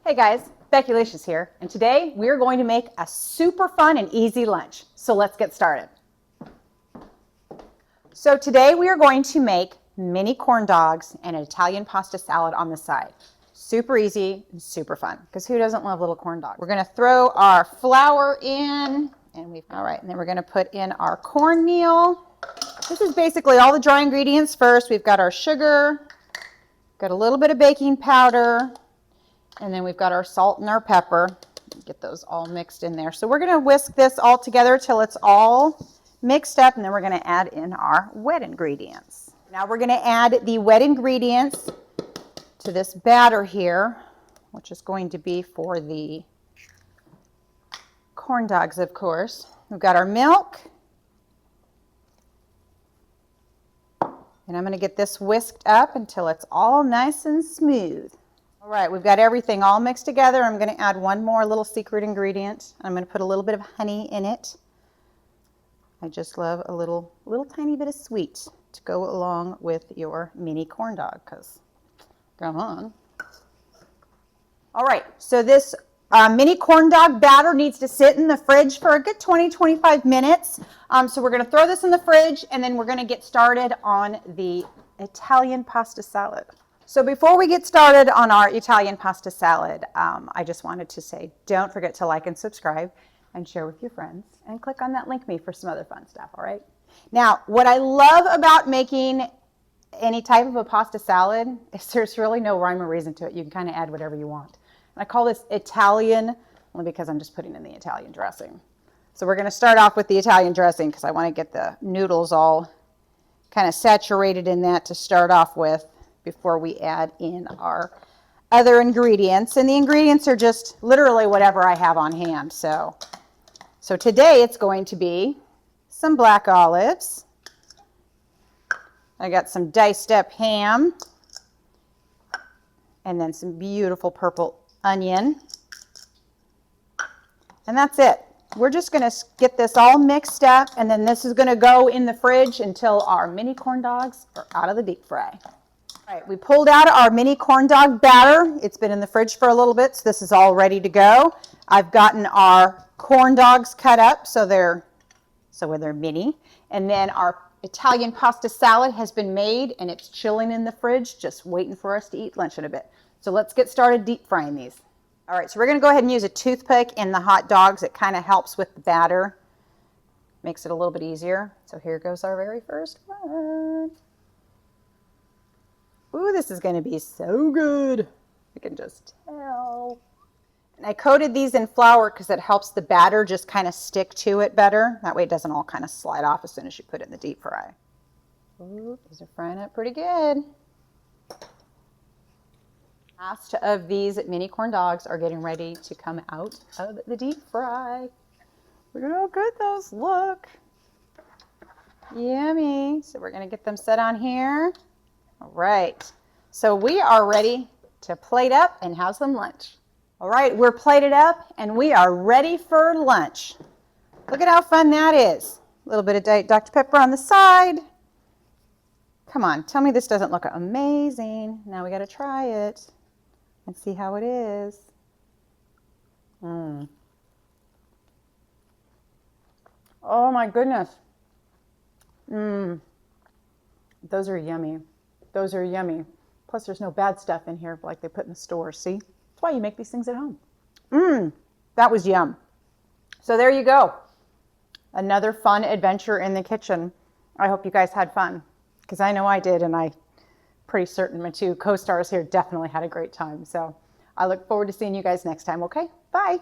Hey guys, Becki-licious here, and today we're going to make a super fun and easy lunch. So let's get started. So today we are going to make mini corn dogs and an Italian pasta salad on the side. Super easy and super fun, because who doesn't love little corn dogs? We're going to throw our flour in, and then we're going to put in our cornmeal. This is basically all the dry ingredients first. We've got our sugar, got a little bit of baking powder, and then we've got our salt and our pepper. Get those all mixed in there. So we're going to whisk this all together till it's all mixed up, and then we're going to add in our wet ingredients. Now we're going to add the wet ingredients to this batter here, which is going to be for the corn dogs, of course. We've got our milk, and I'm going to get this whisked up until it's all nice and smooth. All right, we've got everything all mixed together. I'm going to add one more little secret ingredient. I'm going to put a little bit of honey in it. I just love a little tiny bit of sweet to go along with your mini corn dog, because come on. All right, so this mini corn dog batter needs to sit in the fridge for a good 20-25 minutes. So we're going to throw this in the fridge, and then we're going to get started on the Italian pasta salad. So before we get started on our Italian pasta salad, I just wanted to say, don't forget to like and subscribe and share with your friends, and click on that link me for some other fun stuff, all right? Now, what I love about making any type of a pasta salad is there's really no rhyme or reason to it. You can kind of add whatever you want. And I call this Italian only because I'm just putting in the Italian dressing. So we're going to start off with the Italian dressing because I want to get the noodles all kind of saturated in that to start off with, before we add in our other ingredients. And the ingredients are just literally whatever I have on hand. So today it's going to be some black olives. I got some diced up ham, and then some beautiful purple onion. And that's it. We're just going to get this all mixed up, and then this is going to go in the fridge until our mini corn dogs are out of the deep fry. All right, we pulled out our mini corn dog batter. It's been in the fridge for a little bit, so this is all ready to go. I've gotten our corn dogs cut up so they're mini, and then our Italian pasta salad has been made, and it's chilling in the fridge, just waiting for us to eat lunch in a bit. So let's get started deep frying these. All right, so we're going to go ahead and use a toothpick in the hot dogs. It kind of helps with the batter, makes it a little bit easier. So here goes our very first one. Ooh, this is going to be so good. I can just tell. And I coated these in flour because it helps the batter just kind of stick to it better. That way it doesn't all kind of slide off as soon as you put it in the deep fry. Ooh, these are frying up pretty good. Last of these mini corn dogs are getting ready to come out of the deep fry. Look at how good those look. Yummy. So we're going to get them set on here. All right, so we are ready to plate up and have some lunch. All right, we're plated up and we are ready for lunch. Look at how fun that is. A little bit of Diet Dr. Pepper on the side. Come on, tell me this doesn't look amazing. Now we got to try it and see how it is. Oh my goodness. Those are yummy. Those are yummy. Plus, there's no bad stuff in here like they put in the store. See? That's why you make these things at home. That was yum. So there you go. Another fun adventure in the kitchen. I hope you guys had fun, because I know I did, and I'm pretty certain my two co-stars here definitely had a great time. So I look forward to seeing you guys next time, okay? Bye.